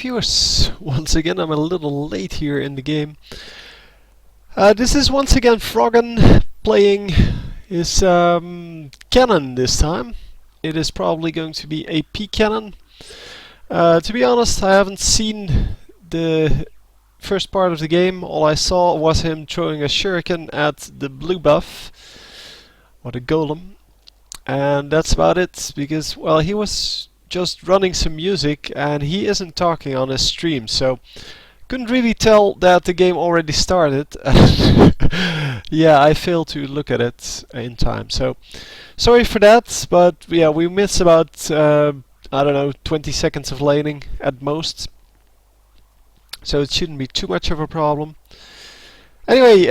viewers, once again I'm a little late here in the game. This is once again Froggen playing his Kennen this time. It is probably going to be a Kennen. To be honest, I haven't seen the first part of the game. All I saw was him throwing a shuriken at the blue buff, or the golem. And that's about it, because, well, he was just running some music and he isn't talking on his stream, so couldn't really tell that the game already started. Yeah, I failed to look at it in time, so sorry for that, but yeah, we missed about, I don't know, 20 seconds of laning at most, so it shouldn't be too much of a problem. Anyway,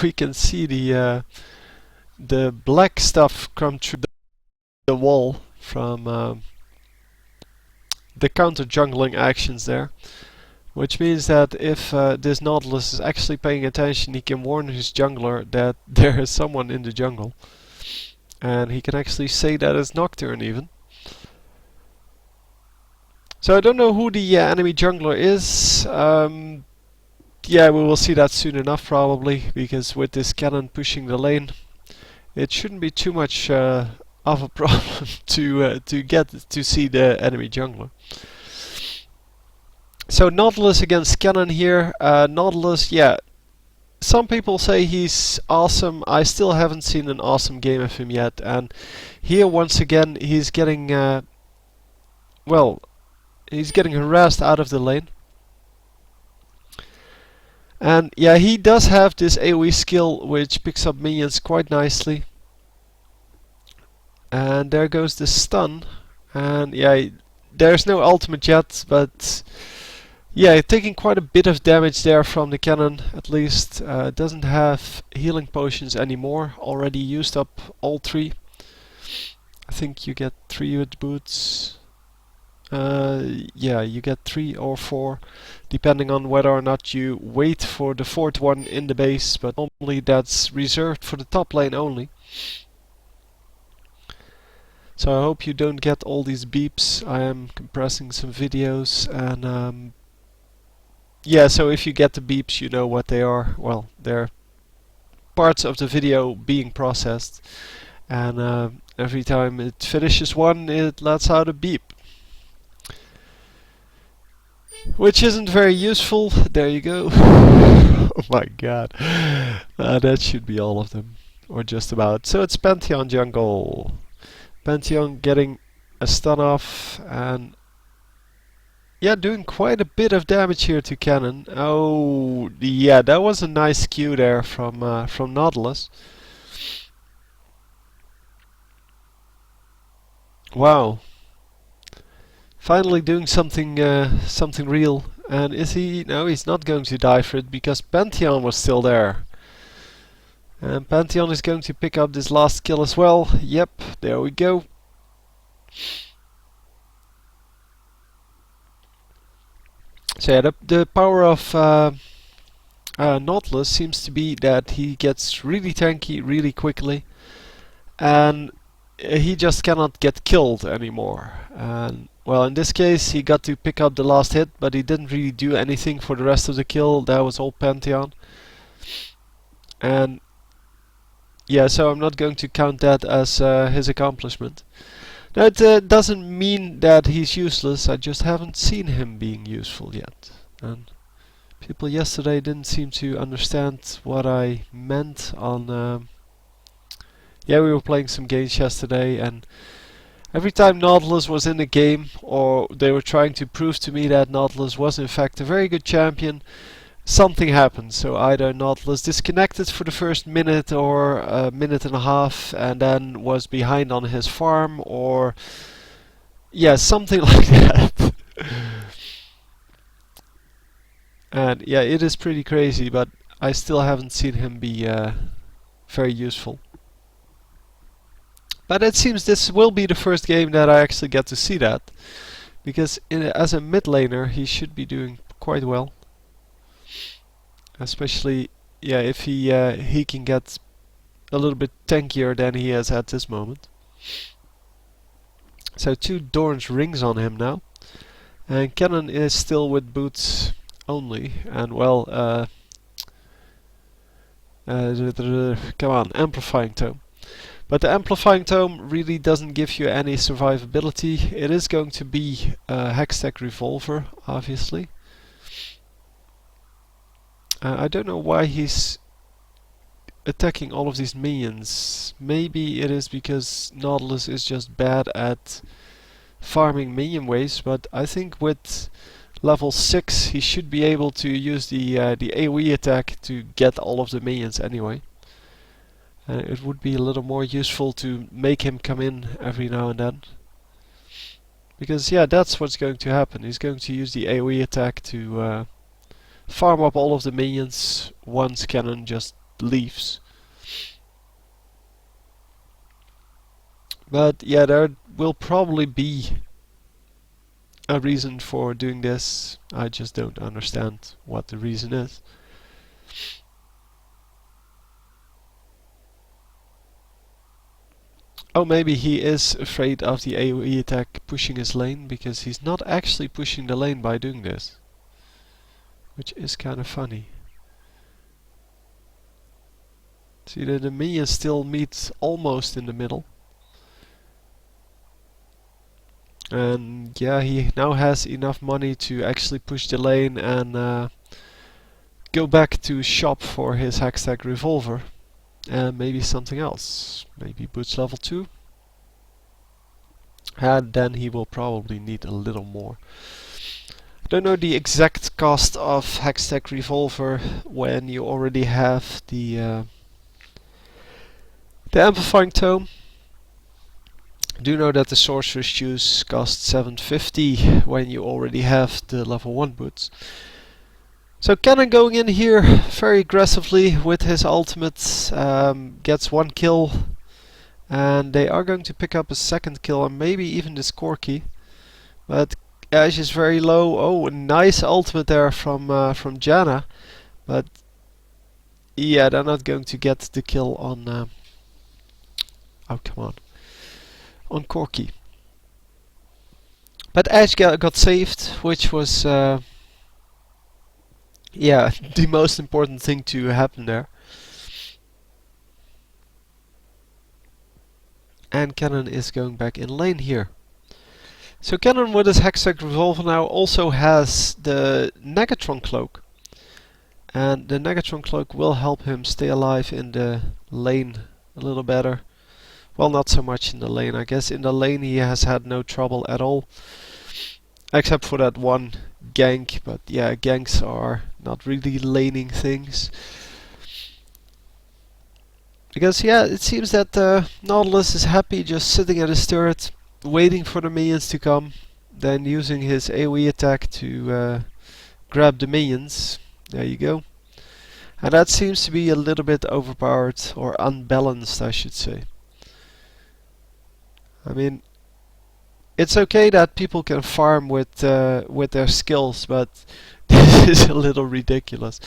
we can see the black stuff come through the wall from the counter jungling actions there, which means that if this Nautilus is actually paying attention, he can warn his jungler that there is someone in the jungle, and he can actually say that it's Nocturne even. So I don't know who the enemy jungler is. Yeah, we will see that soon enough probably, because with this cannon pushing the lane, it shouldn't be too much of a problem to get to see the enemy jungler. So Nautilus against Kennen here. Nautilus, yeah, some people say he's awesome. I still haven't seen an awesome game of him yet, and here once again he's getting well, he's getting harassed out of the lane. And yeah, he does have this AoE skill which picks up minions quite nicely. And there goes the stun. And yeah, there's no ultimate yet, but yeah, taking quite a bit of damage there from the cannon at least. Doesn't have healing potions anymore, already used up all 3. I think you get 3 with boots. Yeah, you get 3 or 4, depending on whether or not you wait for the 4th one in the base, but normally that's reserved for the top lane only. So I hope you don't get all these beeps. I am compressing some videos, and yeah, so if you get the beeps, you know what they are. Well, they're parts of the video being processed, and every time it finishes one, it lets out a beep, which isn't very useful. There you go. Oh my god. That should be all of them, or just about. So it's Pantheon jungle. Pantheon getting a stun off, and yeah, doing quite a bit of damage here to Kennen. Oh yeah, that was a nice Q there from Nautilus. Wow. Finally doing something something real. And is he? No, he's not going to die for it, because Pantheon was still there. And Pantheon is going to pick up this last kill as well. Yep, there we go. So yeah, the power of Nautilus seems to be that he gets really tanky really quickly, and he just cannot get killed anymore. And well, in this case he got to pick up the last hit, but he didn't really do anything for the rest of the kill. That was all Pantheon. And yeah, so I'm not going to count that as his accomplishment. Now it doesn't mean that he's useless, I just haven't seen him being useful yet. And people yesterday didn't seem to understand what I meant on... yeah, we were playing some games yesterday, and every time Nautilus was in the game, or they were trying to prove to me that Nautilus was in fact a very good champion, something happened. So either Nautilus disconnected for the first minute or a minute and a half, and then was behind on his farm, or yeah, something like that. And yeah, it is pretty crazy, but I still haven't seen him be very useful. But it seems this will be the first game that I actually get to see that, because as a mid laner he should be doing quite well. Especially, yeah, if he can get a little bit tankier than he is at this moment. So 2 Doran's rings on him now. And Kennen is still with boots only, and well, come on, amplifying tome. But the amplifying tome really doesn't give you any survivability. It is going to be a Hextech revolver, obviously. I don't know why he's attacking all of these minions. Maybe it is because Nautilus is just bad at farming minion waves, but I think with level 6 he should be able to use the AoE attack to get all of the minions anyway. It would be a little more useful to make him come in every now and then. Because yeah, that's what's going to happen. He's going to use the AoE attack to farm up all of the minions once Kennen just leaves. But yeah, there will probably be a reason for doing this. I just don't understand what the reason is. Oh, maybe he is afraid of the AoE attack pushing his lane, because he's not actually pushing the lane by doing this. Which is kind of funny. See that the minions still meet almost in the middle. And yeah, he now has enough money to actually push the lane and go back to shop for his Hextech revolver. And maybe something else. Maybe boots level 2. And then he will probably need a little more. I don't know the exact cost of Hextech revolver when you already have the amplifying tome. I do know that the sorcerer's shoes cost 750 when you already have the level 1 boots. So Kennen going in here very aggressively with his ultimate, gets 1 kill, and they are going to pick up a 2nd kill and maybe even this Corki. But Ash is very low. Oh, a nice ultimate there from Janna, but yeah, they're not going to get the kill on. Oh, come on Corki. But Ash got saved, which was yeah, the most important thing to happen there. And Kennen is going back in lane here. So Kennen with his Hextech revolver now also has the Negatron cloak. And the Negatron cloak will help him stay alive in the lane a little better. Well, not so much in the lane. I guess in the lane he has had no trouble at all. Except for that one gank. But yeah, ganks are not really laning things. Because yeah, it seems that Nautilus is happy just sitting at his turret, waiting for the minions to come, then using his AoE attack to grab the minions. There you go. And that seems to be a little bit overpowered, or unbalanced I should say. I mean, it's okay that people can farm with their skills, but this is a little ridiculous.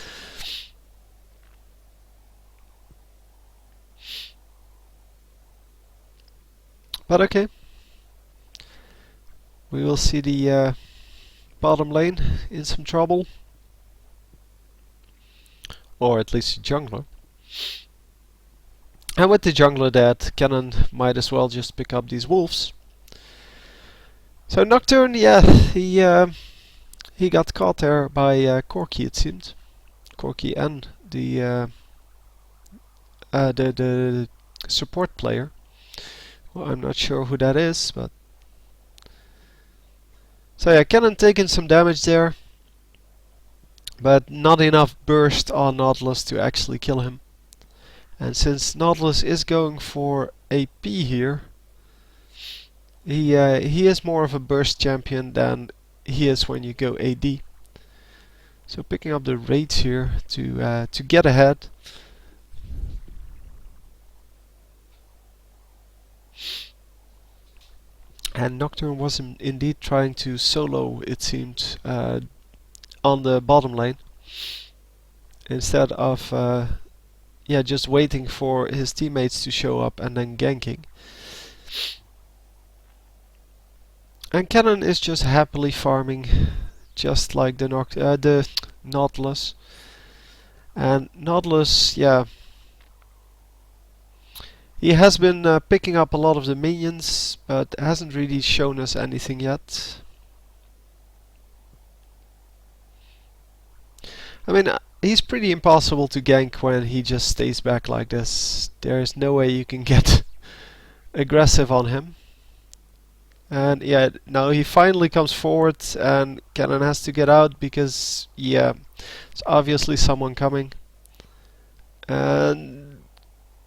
But okay. We will see the bottom lane in some trouble. Or at least the jungler. And with the jungler dead, Kennen might as well just pick up these wolves. So Nocturne, yeah, he got caught there by Corki, it seemed. Corki and the support player. Well, I'm not sure who that is, but so yeah, Kennen taking some damage there, but not enough burst on Nautilus to actually kill him. And since Nautilus is going for AP here, he is more of a burst champion than he is when you go AD. So picking up the raids here to get ahead. And Nocturne was indeed trying to solo, it seemed, on the bottom lane, instead of yeah, just waiting for his teammates to show up and then ganking. And Kennen is just happily farming, just like the Nautilus. And Nautilus, yeah, he has been picking up a lot of the minions, but hasn't really shown us anything yet. I mean, he's pretty impossible to gank when he just stays back like this. There's no way you can get aggressive on him. And yeah, now he finally comes forward and Kennen has to get out because, yeah, it's obviously someone coming. And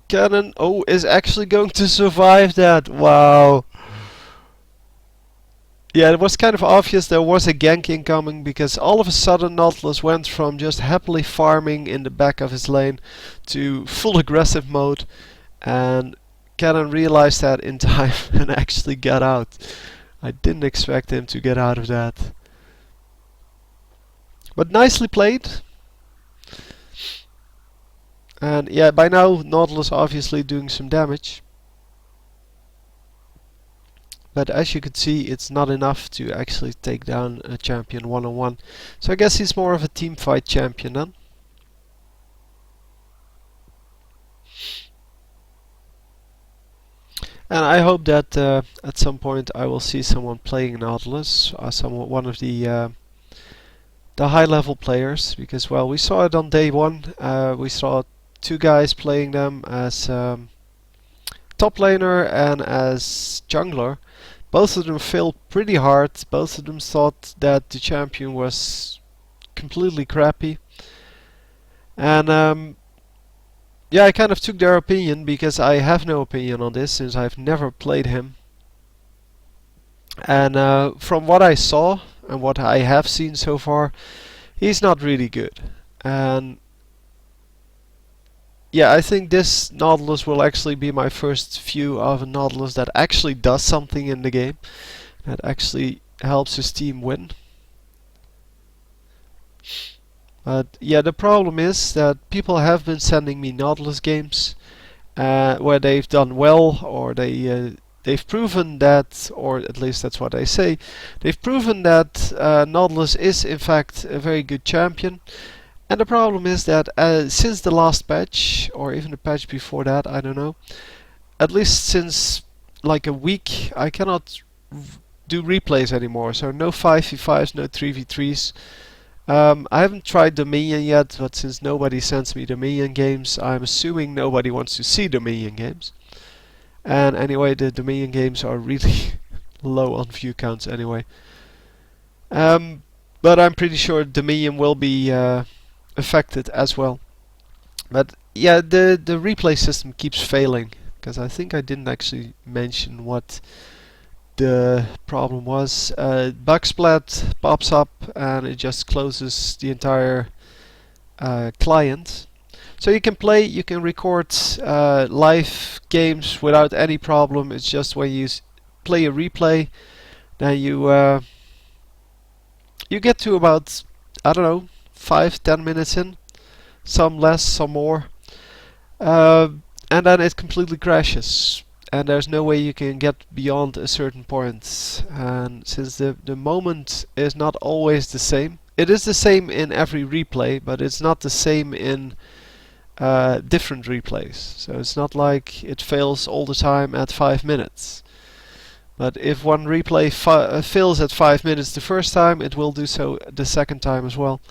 Kennen, oh, is actually going to survive that. Wow. Yeah, it was kind of obvious there was a gank incoming because all of a sudden Nautilus went from just happily farming in the back of his lane to full aggressive mode, and Kennen realized that in time and actually got out. I didn't expect him to get out of that. But nicely played. And yeah, by now Nautilus obviously doing some damage. But as you can see, it's not enough to actually take down a champion one-on-one. So I guess he's more of a team fight champion then. And I hope that at some point I will see someone playing Nautilus, one of the high-level players, because well, we saw it on day one. We saw two guys playing them as top laner and as jungler. Both of them failed pretty hard. Both of them thought that the champion was completely crappy. And yeah, I kind of took their opinion because I have no opinion on this since I've never played him. And from what I saw and what I have seen so far, he's not really good. And yeah, I think this Nautilus will actually be my first view of a Nautilus that actually does something in the game, that actually helps his team win. But yeah, the problem is that people have been sending me Nautilus games where they've done well, or they've proven that, or at least that's what they say, they've proven that Nautilus is in fact a very good champion. And the problem is that since the last patch, or even the patch before that, I don't know, at least since like a week, I cannot do replays anymore. So no 5v5s, no 3v3s. I haven't tried Dominion yet, but since nobody sends me Dominion games, I'm assuming nobody wants to see Dominion games. And anyway, the Dominion games are really low on view counts anyway. But I'm pretty sure Dominion will be affected as well. But yeah, the replay system keeps failing, because I think I didn't actually mention what the problem was. Bugsplat pops up and it just closes the entire client. So you can play, you can record live games without any problem. It's just when you play a replay, then you get to about, I don't know, 5-10 minutes in, some less, some more, and then it completely crashes, and there's no way you can get beyond a certain point. And since the moment is not always the same, it is the same in every replay, but it's not the same in different replays. So it's not like it fails all the time at 5 minutes. But if one replay fails at 5 minutes the first time, it will do so the second time as well.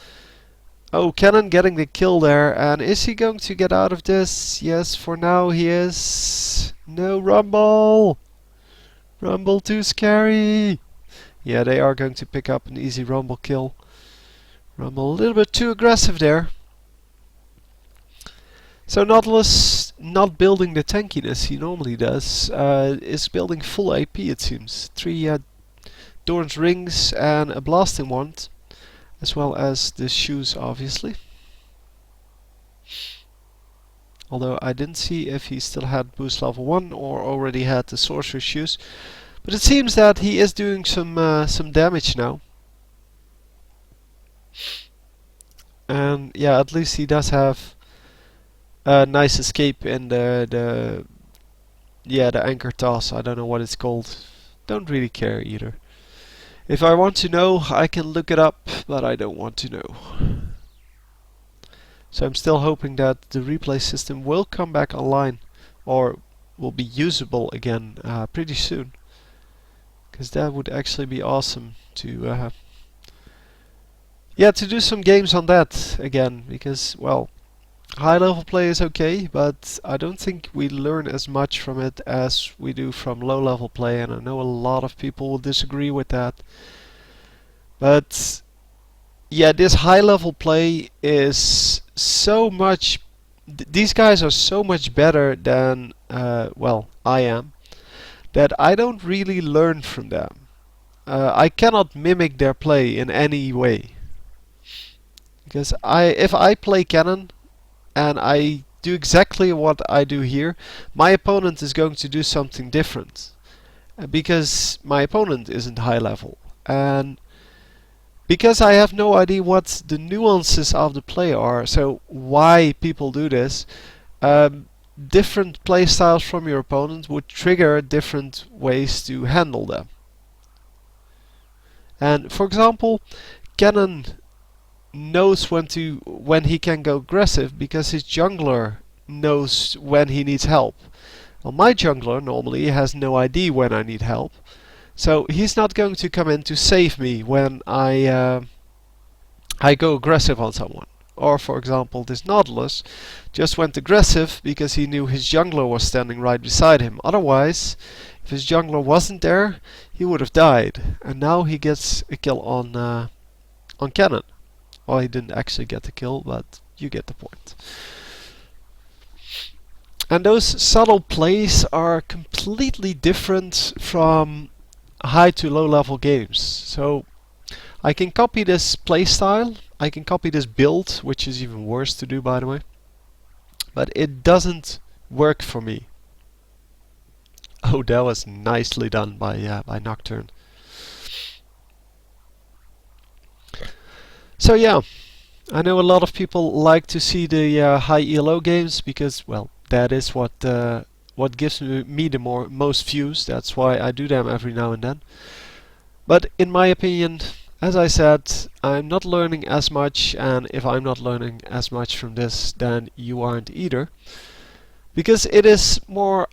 Oh, Kennen getting the kill there, and is he going to get out of this? Yes, for now he is. No, Rumble! Rumble too scary! Yeah, they are going to pick up an easy Rumble kill. Rumble a little bit too aggressive there. So Nautilus, not building the tankiness he normally does, is building full AP it seems. 3 Doran's rings and a blasting wand, as well as the shoes obviously. Although I didn't see if he still had boost level 1 or already had the sorcerer shoes. But it seems that he is doing some damage now. And yeah, at least he does have a nice escape in the anchor toss. I don't know what it's called. Don't really care either. If I want to know, I can look it up, but I don't want to know. So I'm still hoping that the replay system will come back online, or will be usable again pretty soon. Because that would actually be awesome to to do some games on that again. Because, well, high level play is okay, but I don't think we learn as much from it as we do from low level play, and I know a lot of people will disagree with that. But yeah, this high level play is so much. These guys are so much better than, well, I am, that I don't really learn from them. I cannot mimic their play in any way. Because if I play Kennen and I do exactly what I do here, my opponent is going to do something different. Because my opponent isn't high level. And because I have no idea what the nuances of the play are, so why people do this, different play styles from your opponent would trigger different ways to handle them. And for example, Kennen knows when he can go aggressive because his jungler knows when he needs help. Well, my jungler normally has no idea when I need help, so he's not going to come in to save me when I go aggressive on someone. Or for example, this Nautilus just went aggressive because he knew his jungler was standing right beside him. Otherwise, if his jungler wasn't there, he would have died. And now he gets a kill on Kennen. Well, he didn't actually get the kill, but you get the point. And those subtle plays are completely different from high to low level games. So I can copy this playstyle, I can copy this build, which is even worse to do, by the way, but it doesn't work for me. Oh, that was nicely done by Nocturne. So yeah, I know a lot of people like to see the high ELO games because, well, that is what gives me the most views. That's why I do them every now and then. But in my opinion, as I said, I'm not learning as much, and if I'm not learning as much from this, then you aren't either. Because it is more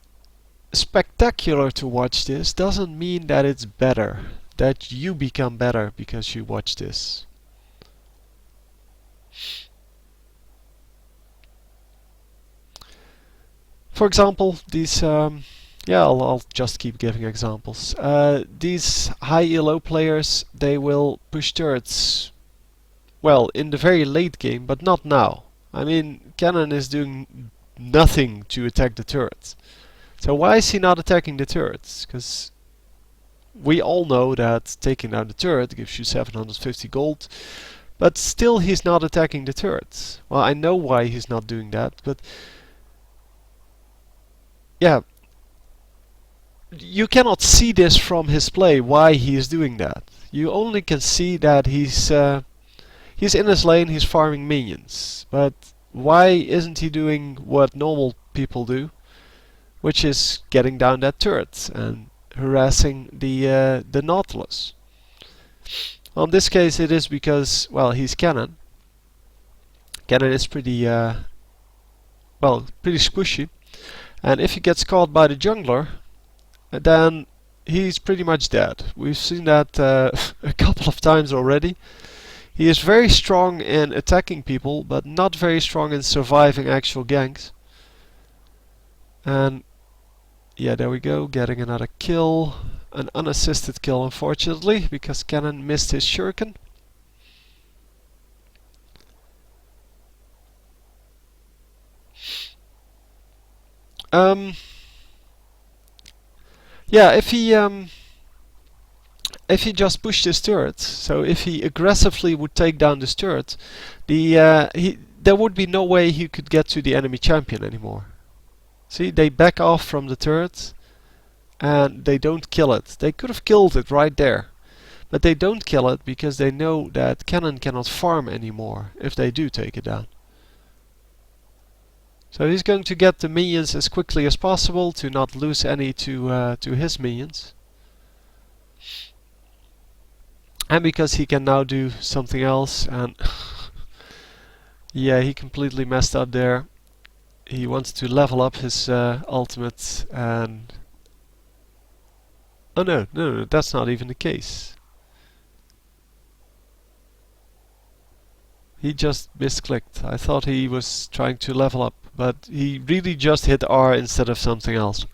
spectacular to watch this doesn't mean that it's better, that you become better because you watch this. For example, these I'll just keep giving examples. These high ELO players, they will push turrets, well, in the very late game, but not now. I mean, Kennen is doing nothing to attack the turrets. So why is he not attacking the turrets? Because we all know that taking down the turret gives you 750 gold, but still he's not attacking the turrets. Well, I know why he's not doing that, but yeah, you cannot see this from his play, why he is doing that. You only can see that he's in his lane, he's farming minions. But why isn't he doing what normal people do, which is getting down that turret and harassing the Nautilus? Well, in this case it is because, well, he's Kennen. Kennen is pretty squishy, and if he gets caught by the jungler, then he's pretty much dead. We've seen that a couple of times already. He is very strong in attacking people, but not very strong in surviving actual ganks. And yeah, there we go, getting another kill. An unassisted kill, unfortunately, because Kennen missed his shuriken. Yeah, if he just pushed his turret, so if he aggressively would take down this turret, there would be no way he could get to the enemy champion anymore. See, they back off from the turret and they don't kill it. They could have killed it right there, but they don't kill it because they know that Kennen cannot farm anymore if they do take it down. So he's going to get the minions as quickly as possible to not lose any to his minions. And because he can now do something else, and yeah, he completely messed up there. He wants to level up his ultimate, and oh no, that's not even the case. He just misclicked. I thought he was trying to level up, but he really just hit R instead of something else.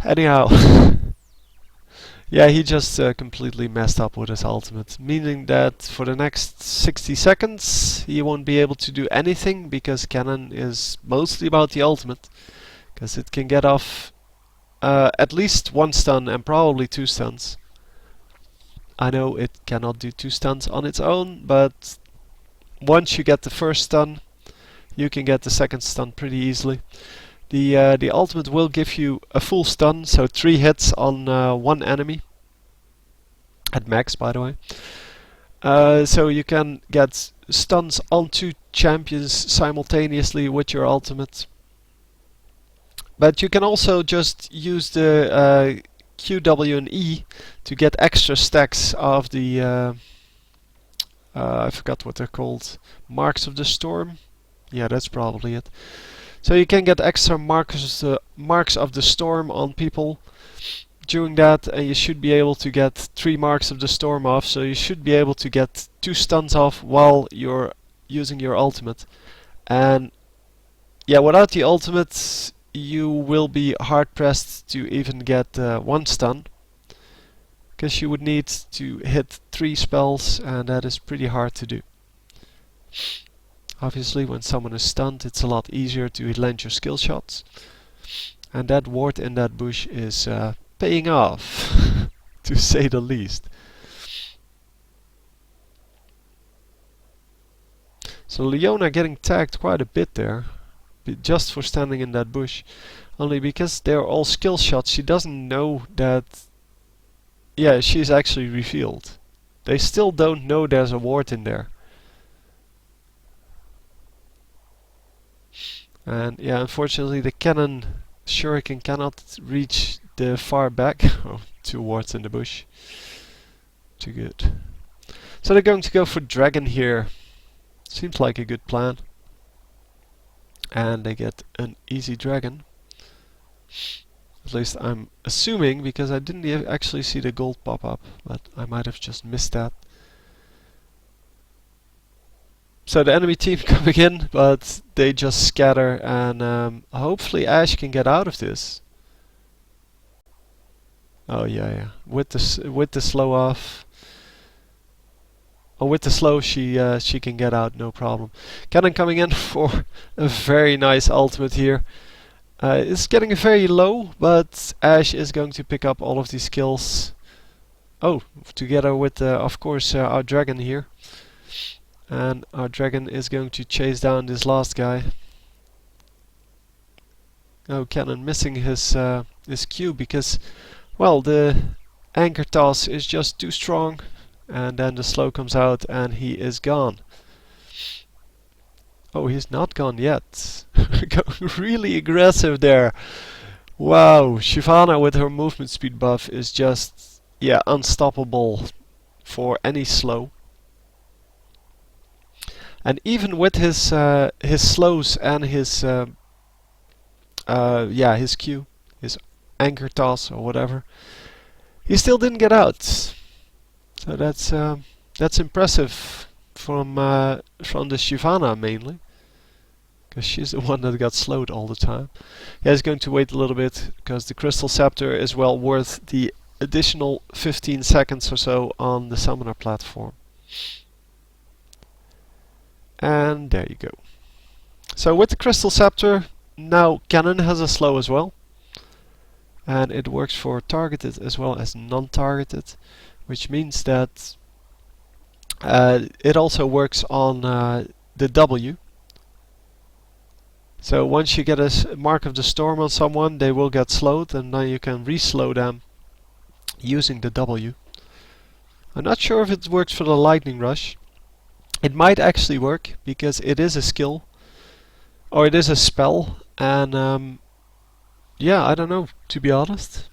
Anyhow, yeah, he just completely messed up with his ultimate, meaning that for the next 60 seconds he won't be able to do anything, because Kennen is mostly about the ultimate, because it can get off at least one stun and probably two stuns. I know it cannot do two stuns on its own, but once you get the first stun, you can get the second stun pretty easily. The ultimate will give you a full stun, so 3 hits on one enemy. At max, by the way. So you can get stuns on 2 champions simultaneously with your ultimate. But you can also just use the Q, W and E to get extra stacks of the I forgot what they're called. Marks of the Storm? Yeah, that's probably it. So you can get extra marks of the storm on people during that, and you should be able to get 3 marks of the storm off, so you should be able to get 2 stuns off while you're using your ultimate. And yeah, without the ultimate you will be hard pressed to even get 1 stun, because you would need to hit 3 spells, and that is pretty hard to do. Obviously, when someone is stunned, it's a lot easier to land your skill shots. And that ward in that bush is paying off, to say the least. So Leona getting tagged quite a bit there, just for standing in that bush. Only because they're all skill shots, she doesn't know that, yeah, she's actually revealed. They still don't know there's a ward in there. And yeah, unfortunately the Kennen shuriken cannot reach the far back. Oh, 2 wards in the bush. Too good. So they're going to go for dragon here. Seems like a good plan. And they get an easy dragon. At least I'm assuming, because I didn't actually see the gold pop up, but I might have just missed that. So the enemy team coming in, but they just scatter, and hopefully Ashe can get out of this. Oh yeah. With the slow off. Oh, with the slow she can get out, no problem. Kennen coming in for a very nice ultimate here. It's getting very low, but Ashe is going to pick up all of these kills. Oh, together with of course our dragon here. And our dragon is going to chase down this last guy. Oh, Kennen missing his Q because, well, the anchor toss is just too strong, and then the slow comes out and he is gone. Oh, he's not gone yet. Going really aggressive there. Wow, Shyvana with her movement speed buff is just, yeah, unstoppable for any slow. And even with his slows and his his Q, his anchor toss or whatever, he still didn't get out. So that's impressive from the Shyvana mainly, because she's the one that got slowed all the time. Yeah, he's going to wait a little bit because the Crystal Scepter is well worth the additional 15 seconds or so on the summoner platform. And there you go. So with the Crystal Scepter, now Kennen has a slow as well. And it works for targeted as well as non-targeted, which means that it also works on the W. So once you get a mark of the storm on someone, they will get slowed, and then you can re-slow them using the W. I'm not sure if it works for the lightning rush. It might actually work because it is a skill, or it is a spell, and yeah, I don't know, to be honest.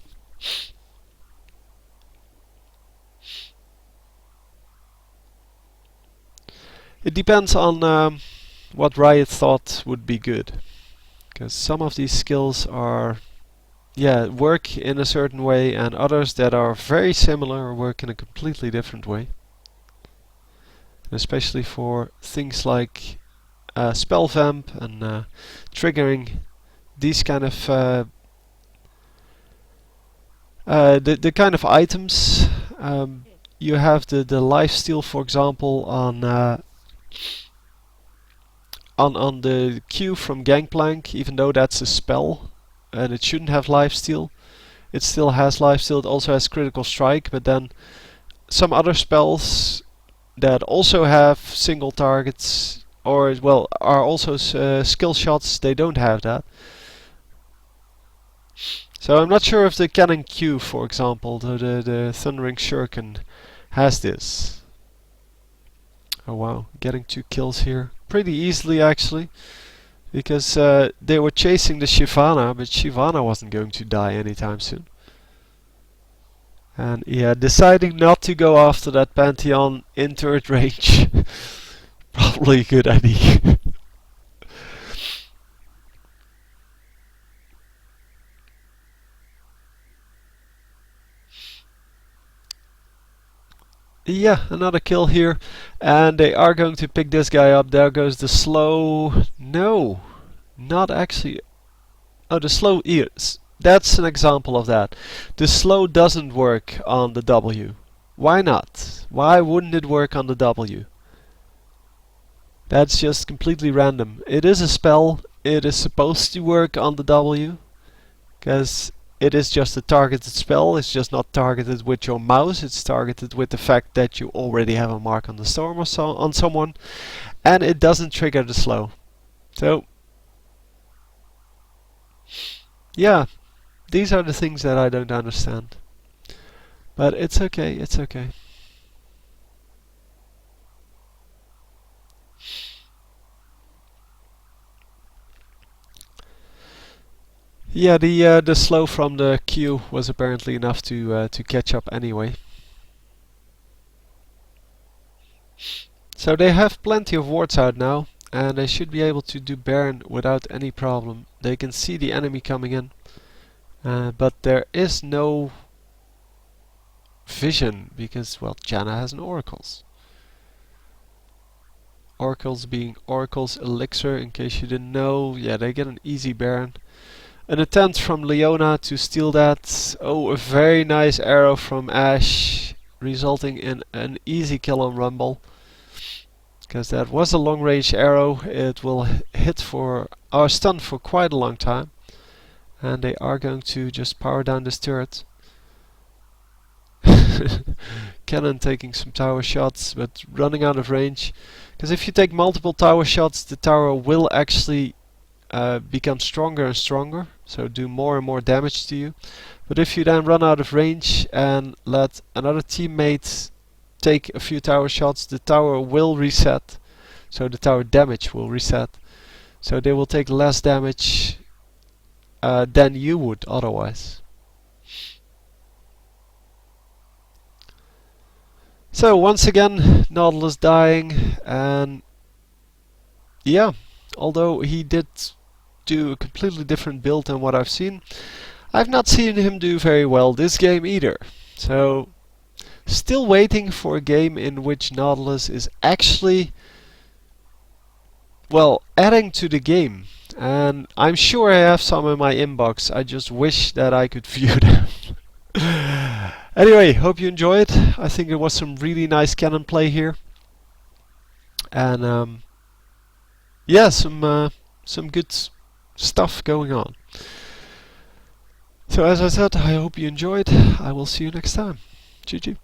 It depends on what Riot thought would be good, because some of these skills are, yeah, work in a certain way, and others that are very similar work in a completely different way. And especially for things like spell vamp and triggering these kind of the kind of items. You have the lifesteal, for example, on the Q from Gangplank. Even though that's a spell and it shouldn't have lifesteal, it still has lifesteal. It also has critical strike, but then some other spells that also have single targets, or well, are also skill shots, they don't have that. So I'm not sure if the Kennen Q, for example, the Thundering Shuriken, has this. Oh wow, getting 2 kills here. Pretty easily actually, because they were chasing the Shyvana, but Shyvana wasn't going to die anytime soon. And yeah, deciding not to go after that Pantheon in turret range. Probably a good idea. Yeah, another kill here. And they are going to pick this guy up. There goes the slow. No, not actually. Oh, the slow ears. That's an example of that. The slow doesn't work on the W. Why not? Why wouldn't it work on the W? That's just completely random. It is a spell. It is supposed to work on the W, because it is just a targeted spell. It's just not targeted with your mouse. It's targeted with the fact that you already have a mark on the storm or so on someone, and it doesn't trigger the slow. So yeah, these are the things that I don't understand. But it's okay, it's okay. Yeah, the slow from the Q was apparently enough to catch up anyway. So they have plenty of wards out now, and they should be able to do Baron without any problem. They can see the enemy coming in, but there is no vision because, well, Janna has an oracles. Oracles being Oracle's elixir, in case you didn't know. Yeah, they get an easy Baron. An attempt from Leona to steal that. Oh, a very nice arrow from Ashe, resulting in an easy kill on Rumble. Because that was a long range arrow. It will hit for, or stun for quite a long time. And they are going to just power down this turret. Kennen taking some tower shots, but running out of range. Because if you take multiple tower shots, the tower will actually become stronger and stronger, so do more and more damage to you. But if you then run out of range and let another teammate take a few tower shots, the tower will reset. So the tower damage will reset. So they will take less damage than you would otherwise. So once again, Nautilus dying, and yeah, although he did do a completely different build than what I've seen, I've not seen him do very well this game either. So still waiting for a game in which Nautilus is actually, well, adding to the game. And I'm sure I have some in my inbox. I just wish that I could view them. Anyway, hope you enjoyed. I think it was some really nice Kennen play here. And yeah, some good stuff going on. So as I said, I hope you enjoyed. I will see you next time. GG.